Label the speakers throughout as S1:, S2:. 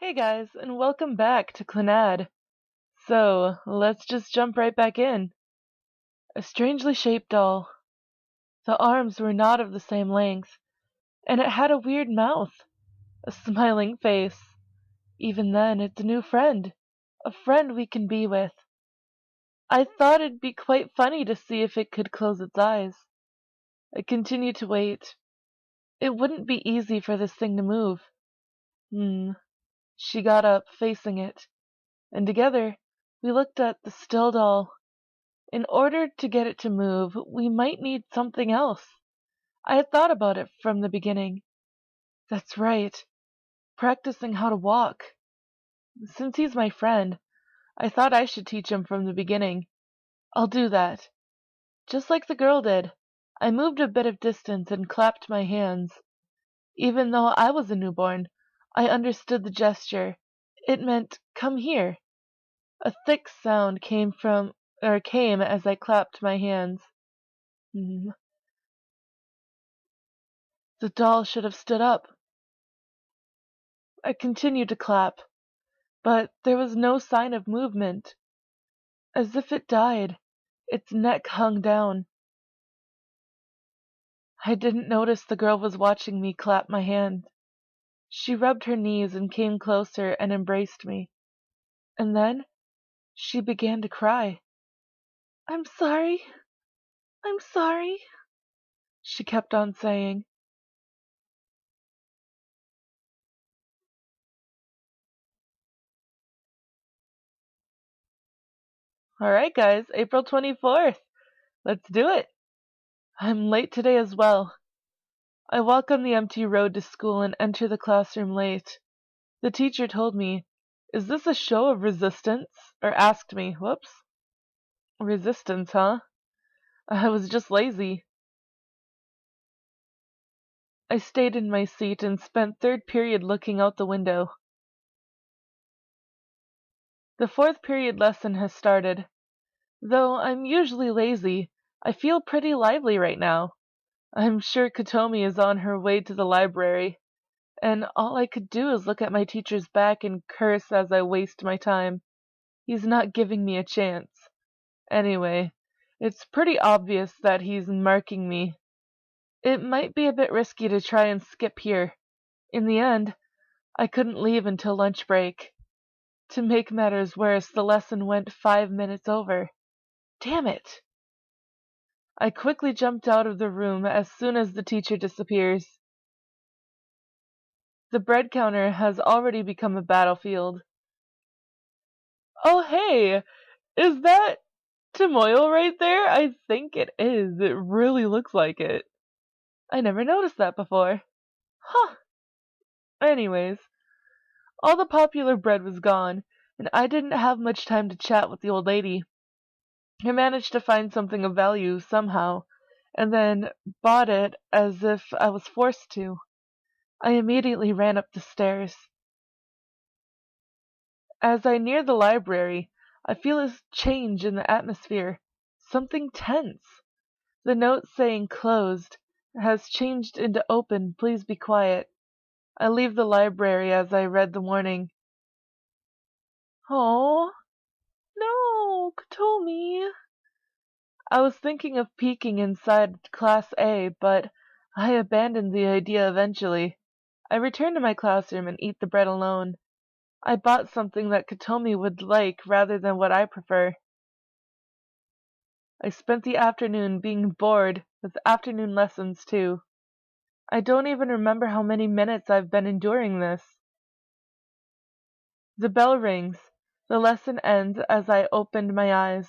S1: Hey guys, and welcome back to Clannad. So, let's just jump right back in. A strangely shaped doll. The arms were not of the same length, and it had a weird mouth, a smiling face. Even then, it's a new friend. A friend we can be with. I thought it'd be quite funny to see if it could close its eyes. I continued to wait. It wouldn't be easy for this thing to move. She got up, facing it, and together we looked at the still doll. In order to get it to move, we might need something else. I had thought about it from the beginning. That's right, practicing how to walk. Since he's my friend, I thought I should teach him from the beginning. I'll do that. Just like the girl did. I moved a bit of distance and clapped my hands. Even though I was a newborn, I understood the gesture. It meant, come here. A thick sound came as I clapped my hands. The doll should have stood up. I continued to clap, but there was no sign of movement. As if it died, its neck hung down. I didn't notice the girl was watching me clap my hand. She rubbed her knees and came closer and embraced me. And then she began to cry. I'm sorry. I'm sorry, she kept on saying. Alright guys, April 24th. Let's do it. I'm late today as well. I walk on the empty road to school and enter the classroom late. The teacher told me, "Is this a show of resistance?" Or asked me, whoops. Resistance, huh? I was just lazy. I stayed in my seat and spent third period looking out the window. The fourth period lesson has started. Though I'm usually lazy, I feel pretty lively right now. I'm sure Kotomi is on her way to the library, and all I could do is look at my teacher's back and curse as I waste my time. He's not giving me a chance. Anyway, it's pretty obvious that he's marking me. It might be a bit risky to try and skip here. In the end, I couldn't leave until lunch break. To make matters worse, the lesson went 5 minutes over. Damn it! I quickly jumped out of the room as soon as the teacher disappears. The bread counter has already become a battlefield. Oh hey! Is that Tomoyo right there? I think it is. It really looks like it. I never noticed that before. Huh. Anyways, all the popular bread was gone, and I didn't have much time to chat with the old lady. I managed to find something of value somehow, and then bought it as if I was forced to. I immediately ran up the stairs. As I near the library, I feel a change in the atmosphere. Something tense. The note saying closed has changed into open, please be quiet. I leave the library as I read the warning. Oh, no, Kotomi. I was thinking of peeking inside Class A, but I abandoned the idea eventually. I return to my classroom and eat the bread alone. I bought something that Kotomi would like rather than what I prefer. I spent the afternoon being bored with afternoon lessons too. I don't even remember how many minutes I've been enduring this. The bell rings. The lesson ends as I opened my eyes.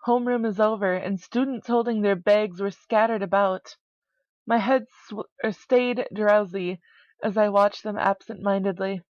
S1: Homeroom is over, and students holding their bags were scattered about. My head stayed drowsy as I watched them absent-mindedly.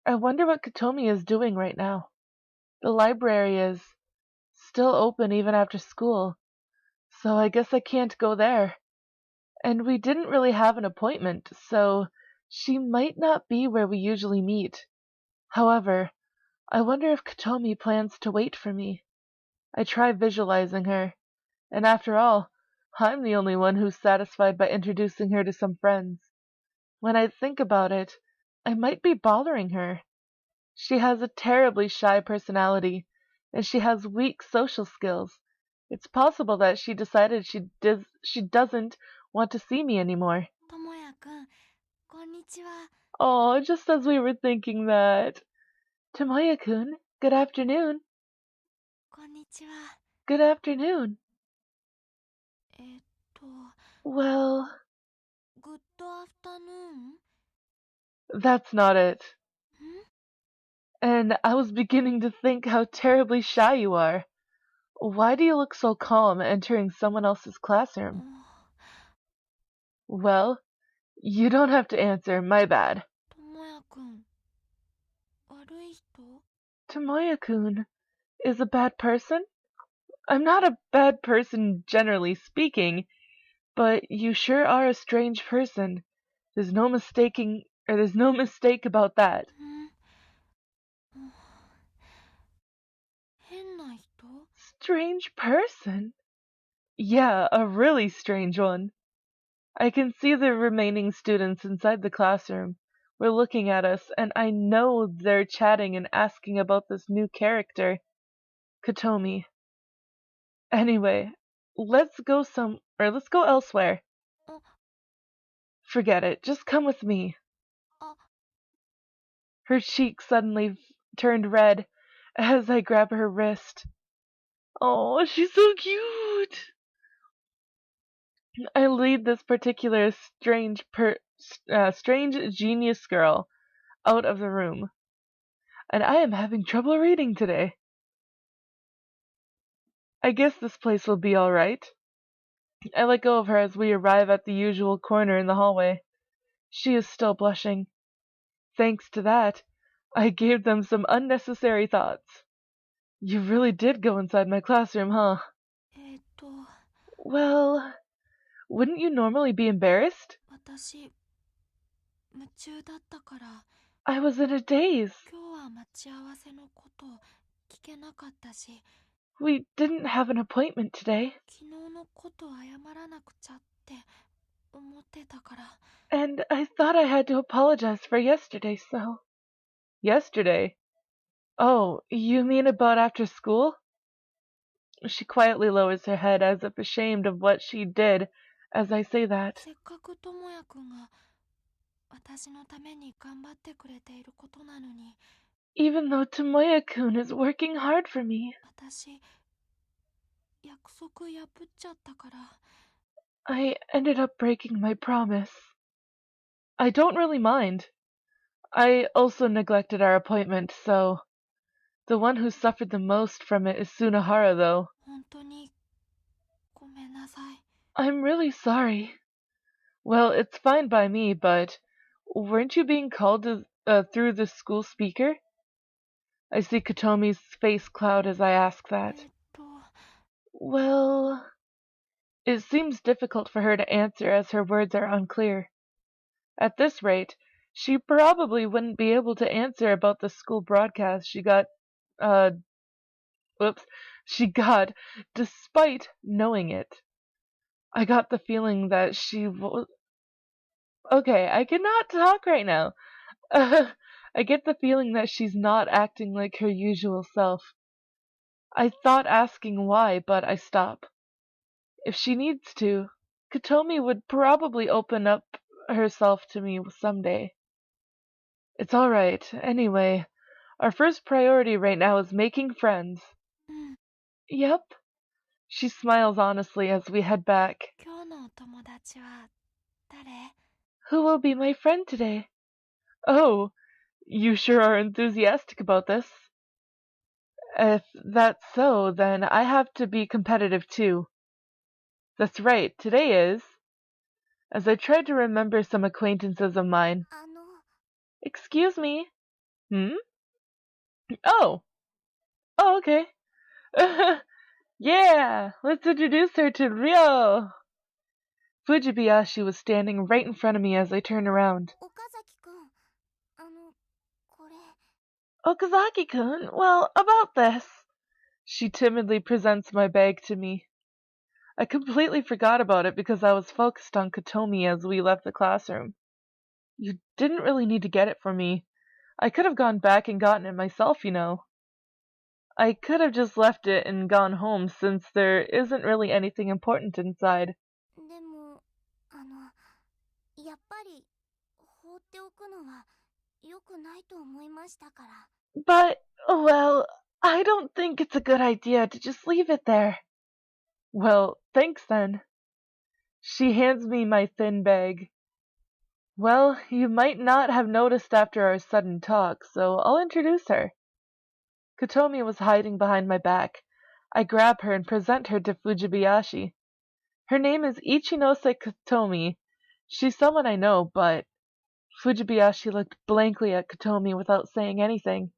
S1: I wonder what Kotomi is doing right now. The library is still open even after school, so I guess I can't go there. And we didn't really have an appointment, so she might not be where we usually meet. However, I wonder if Kotomi plans to wait for me. I try visualizing her, and after all, I'm the only one who's satisfied by introducing her to some friends. When I think about it, I might be bothering her. She has a terribly shy personality, and she has weak social skills. It's possible that she decided she doesn't want to see me anymore.
S2: ともやくん、こんにちは。
S1: Oh, just as we were thinking that. Tomoya-kun, good afternoon.
S2: こんにちは。
S1: Good afternoon.
S2: えっと、
S1: Well,
S2: グッドアフタヌーン？
S1: that's not it.
S2: ん？
S1: And I was beginning to think how terribly shy you are. Why do you look so calm entering someone else's classroom? Well, you don't have to answer, my bad.
S2: ともやくん、悪い人？
S1: Tomoya-kun is a bad person? I'm not a bad person generally speaking, but you sure are a strange person. There's no mistake about that.
S2: 変な人？
S1: Strange person? Yeah, a really strange one. I can see the remaining students inside the classroom. We're looking at us, and I know they're chatting and asking about this new character, Kotomi. Anyway, let's go elsewhere.
S2: Oh.
S1: Forget it. Just come with me.
S2: Oh.
S1: Her cheek suddenly turned red as I grab her wrist. Oh, she's so cute. I lead this particular strange genius girl out of the room, and I am having trouble reading today. I guess this place will be all right. I let go of her as we arrive at the usual corner in the hallway. She is still blushing. Thanks to that, I gave them some unnecessary thoughts. You really did go inside my classroom, huh?
S2: えっと、
S1: Well, wouldn't you normally be embarrassed?
S2: 私、夢中だったから。
S1: I was in a daze.
S2: 今日は待ち合わせのこと聞けなかったし。
S1: We didn't have an appointment today.
S2: 昨日のこと謝らなくちゃって思ってたから。
S1: And I thought I had to apologize for yesterday, so... Yesterday? Oh, you mean about after school? She quietly lowers her head as if ashamed of what she did as I say that.
S2: せっかくともやくんが私のために頑張ってくれていることなのに。
S1: Even though Tomoya-kun is working hard for me.
S2: 私、約束破っちゃったから。
S1: I ended up breaking my promise. I don't really mind. I also neglected our appointment, so... The one who suffered the most from it is Sunahara, though.
S2: 本当にごめんなさい。
S1: I'm really sorry. Well, it's fine by me, but... Weren't you being called through the school speaker? I see Kotomi's face cloud as I ask that. Well... It seems difficult for her to answer as her words are unclear. At this rate, she probably wouldn't be able to answer about the school broadcast she got, despite knowing it. I got the feeling that Okay, I cannot talk right now. I get the feeling that she's not acting like her usual self. I thought asking why, but I stop. If she needs to, Kotomi would probably open up herself to me someday. It's alright. Anyway, our first priority right now is making friends. Yep. She smiles honestly as we head back.
S2: 今日のお友達は誰?
S1: Who will be my friend today? Oh, you sure are enthusiastic about this. If that's so, then I have to be competitive too. That's right, today is... As I tried to remember some acquaintances of mine. Excuse me. Hmm? Oh. Oh, okay. Yeah, let's introduce her to Ryou. Fujibayashi was standing right in front of me as I turned around. Okazaki-kun, well, about this. She timidly presents my bag to me. I completely forgot about it because I was focused on Kotomi as we left the classroom. You didn't really need to get it for me. I could have gone back and gotten it myself, you know. I could have just left it and gone home since there isn't really anything important inside.
S2: でもやっぱり放っておくのは良くないと思いましたから。
S1: But, well, I don't think it's a good idea to just leave it there. Well, thanks then. She hands me my thin bag. Well, you might not have noticed after our sudden talk, so I'll introduce her. Kotomi was hiding behind my back. I grab her and present her to Fujibayashi. Her name is Ichinose Kotomi. She's someone I know, but Fujibayashi looked blankly at Kotomi without saying anything.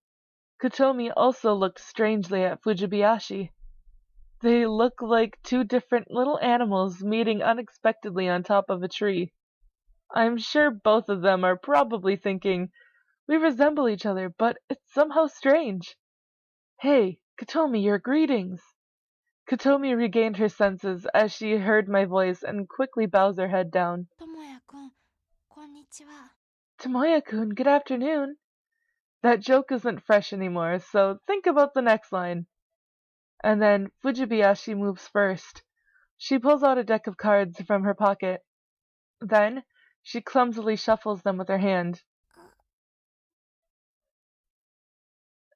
S1: Kotomi also looked strangely at Fujibayashi. They look like two different little animals meeting unexpectedly on top of a tree. I'm sure both of them are probably thinking, we resemble each other, but it's somehow strange. Hey, Kotomi, your greetings. Kotomi regained her senses as she heard my voice and quickly bows her head down.
S2: ともやくん、こんにちは。
S1: Tomoya-kun, good afternoon. That joke isn't fresh anymore, so think about the next line. And then Fujibayashi moves first. She pulls out a deck of cards from her pocket. Then, she clumsily shuffles them with her hand.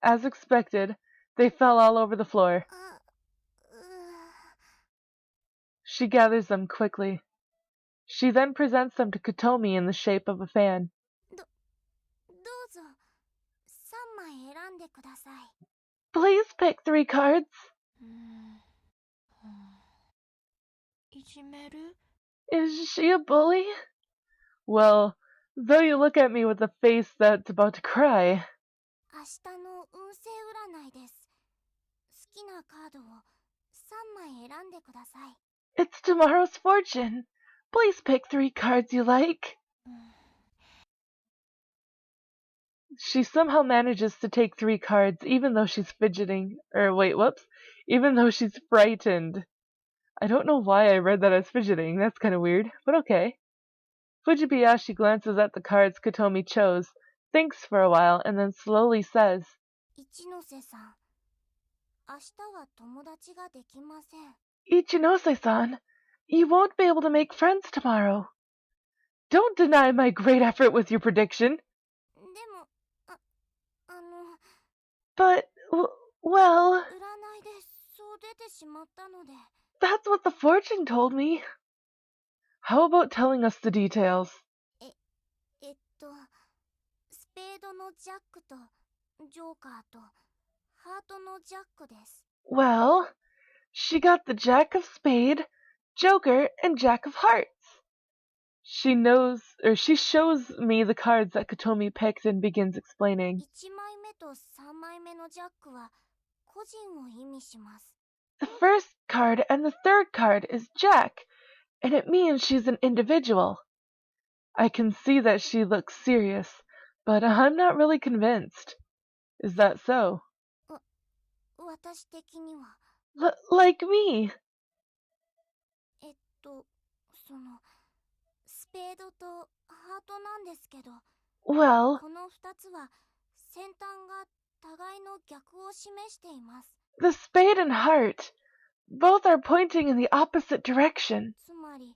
S1: As expected, they fell all over the floor. She gathers them quickly. She then presents them to Kotomi in the shape of a fan.
S2: どうぞ3枚選んでください。
S1: Please pick 3 cards.
S2: いじめる？
S1: Is she a bully? Well, though you look at me with a face that's about to cry.
S2: 明日の運勢占いです。好きなカードを3枚選んでください。
S1: It's tomorrow's fortune. Please pick 3 cards you like. She somehow manages to take 3 cards even though she's fidgeting. Even though she's frightened. I don't know why I read that as fidgeting. That's kind of weird, but okay. Fujibayashi glances at the cards Kotomi chose, thinks for a while, and then slowly says,
S2: 一ノ瀬さん、明日は友達ができません。
S1: Ichinose-san, you won't be able to make friends tomorrow. Don't deny my great effort with your prediction.
S2: でも、
S1: But, well,
S2: 占いでそう出てしまったので。
S1: that's what the fortune told me. How about telling us the details?
S2: スペードのジャックとジョーカーとハートのジャックです。
S1: Well, she got the Jack of Spade, Joker, and Jack of Hearts. She shows me the cards that Kotomi picked and begins explaining.
S2: 1枚目と3枚目のジャックは個人を意味します。
S1: The first card and the third card is Jack, and it means she's an individual. I can see that she looks serious, but I'm not really convinced. Is that so?
S2: 私的には。
S1: Like me.
S2: そのスペードとハートなんですけど、
S1: Well,
S2: この2つは先端が互いの逆を示しています。
S1: the spade and heart, both are pointing in the opposite direction.
S2: つまり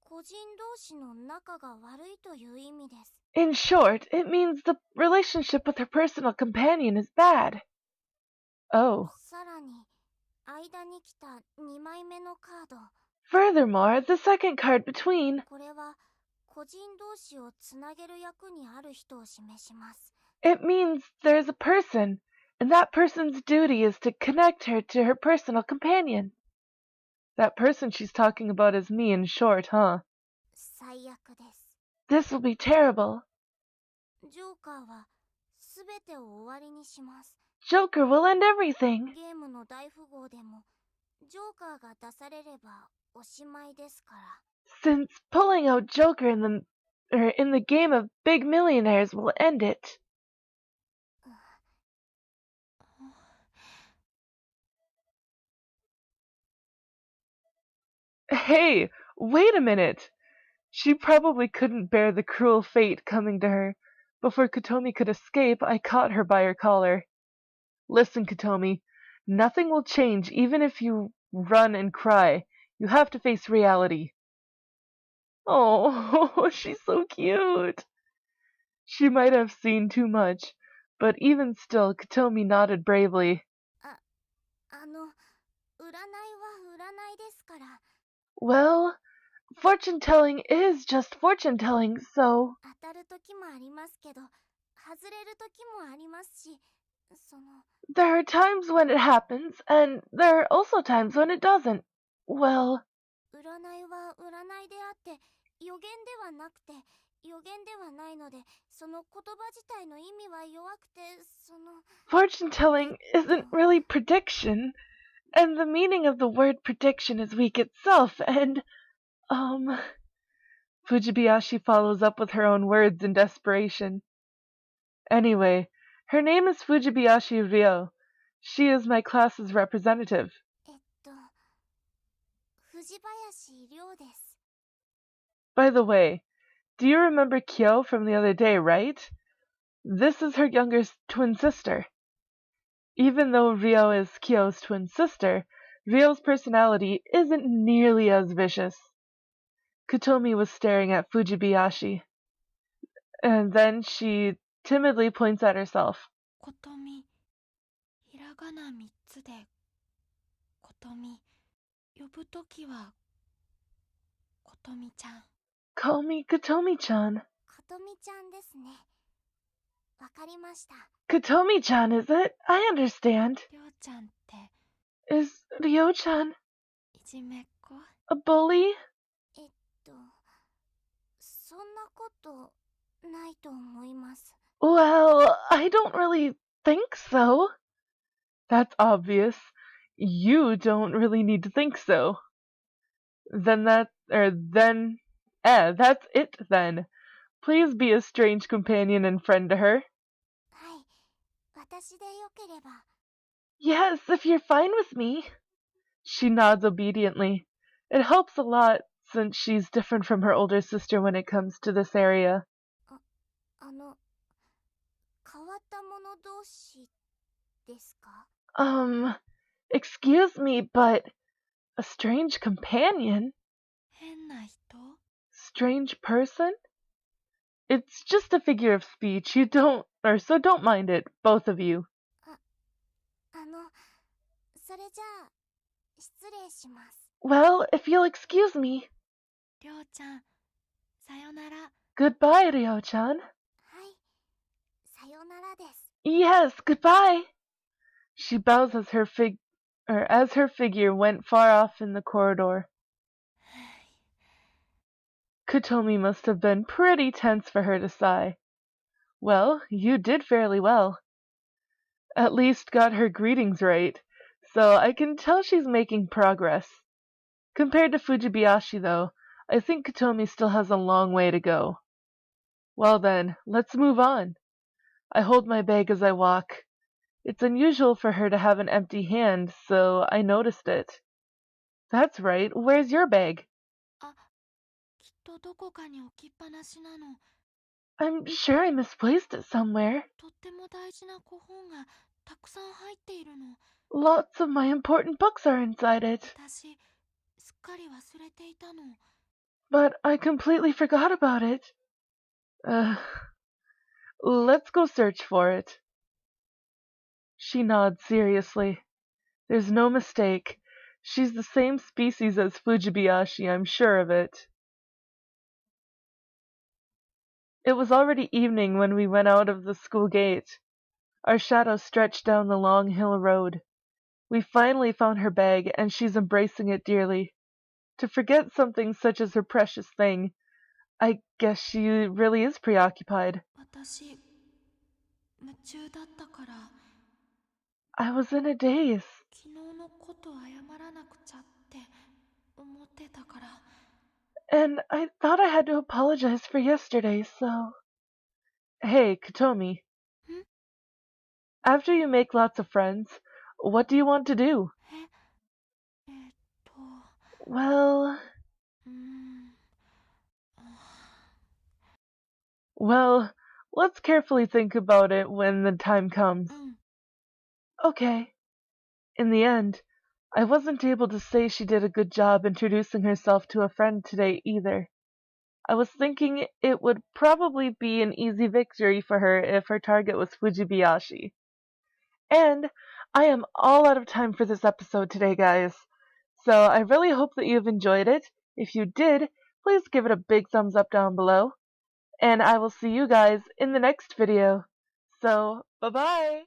S2: 個人同士の仲が悪いという意味です。
S1: In short, it means the relationship with her personal companion is bad. Oh.
S2: さらに間に来た2枚目のカード、
S1: Furthermore, the second card between,
S2: これは個人同士をつなげる役にある人を示します。
S1: it means there's a person, and that person's duty is to connect her to her personal companion. That person she's talking about is me in short, huh?
S2: 最悪です。
S1: This will be terrible.
S2: ジョーカーはすべてを終わりにします。
S1: Joker will end everything.
S2: ゲームの大富豪でもジョーカーが出されればおしまいですから。
S1: Since pulling out Joker in the game of Big Millionaires will end it. Hey, wait a minute. She probably couldn't bear the cruel fate coming to her, Before Kotomi could escape, I caught her by her collar. Listen, Kotomi, nothing will change even if you run and cry. You have to face reality. Oh, she's so cute. She might have seen too much, but even still, Kotomi nodded bravely.
S2: 占いは占いですから。
S1: Well, fortune telling is just fortune telling, so
S2: 当たる時もありますけど、外れる時もありますし、
S1: there are times when it happens, and there are also times when it doesn't. Well,
S2: 占いは占いであって、予言ではなくて、予言ではないので、その言葉自体の意味は弱くて、
S1: fortune telling isn't really prediction, and the meaning of the word prediction is weak itself, and, Fujibayashi follows up with her own words in desperation. Anyway, her name is Fujibayashi Ryou. She is my class's representative.
S2: 藤林亮です。
S1: By the way, do you remember Kyo from the other day, right? This is her younger twin sister. Even though Ryou is Kyo's twin sister, Ryou's personality isn't nearly as vicious. Kotomi was staring at Fujibayashi, and then she timidly points at herself.
S2: ことみ、ひらがな3つで、ことみ、呼ぶときは、ことみちゃん。
S1: Call me Kotomi-chan.
S2: ことみちゃんですね。わかりました。
S1: Kotomi-chan, is it? I understand.
S2: りょうちゃんって、
S1: Is Ryo-chan
S2: いじめっ子？
S1: a bully?
S2: そんなことないと思います。
S1: Well, I don't really think so. That's obvious. You don't really need to think so. That's it then. Please be a strange companion and friend to her.
S2: はい、私でよければ。
S1: Yes, if you're fine with me. She nods obediently. It helps a lot, since she's different from her older sister when it comes to this area.
S2: 変わった者同士ですか？
S1: Excuse me, but a strange companion?
S2: 変な人？
S1: Strange person? It's just a figure of speech. So don't mind it, both of you.
S2: それじゃあ、失礼します。
S1: Well, if you'll excuse me.
S2: りょうちゃん、さよなら。
S1: Goodbye, Ryo-chan.
S2: はい、さよならです。
S1: Yes, goodbye. She bows as her figure went far off in the corridor. Kotomi must have been pretty tense for her to sigh. Well, you did fairly well. At least got her greetings right, so I can tell she's making progress. Compared to Fujibayashi, though, I think Kotomi still has a long way to go. Well then, let's move on. I hold my bag as I walk. It's unusual for her to have an empty hand, so I noticed it. That's right, where's your bag?
S2: きっとどこかに置きっぱなしなの。
S1: I'm sure I misplaced it somewhere.
S2: とっても大事な古本がたくさん入っているの。
S1: Lots of my important books are inside it.
S2: 私、すっかり忘れていたの。
S1: But I completely forgot about it. Let's go search for it. She nods seriously. There's no mistake. She's the same species as Fujibayashi, I'm sure of it. It was already evening when we went out of the school gate. Our shadows stretched down the long hill road. We finally found her bag, and she's embracing it dearly. To forget something such as her precious thing, I guess she really is preoccupied.
S2: 私、夢中だったから、
S1: I was in a daze.
S2: 昨日のこと謝らなくちゃって思ってたから。
S1: And I thought I had to apologize for yesterday, so... Hey, Kotomi.
S2: Hmm?
S1: After you make lots of friends, what do you want to do?
S2: え、
S1: Well...
S2: うーん、
S1: Well, Let's carefully think about it when the time comes.
S2: うん。
S1: Okay. In the end, I wasn't able to say she did a good job introducing herself to a friend today either. I was thinking it would probably be an easy victory for her if her target was Fujibayashi. And I am all out of time for this episode today, guys. So I really hope that you've enjoyed it. If you did, please give it a big thumbs up down below. And I will see you guys in the next video. So, bye-bye!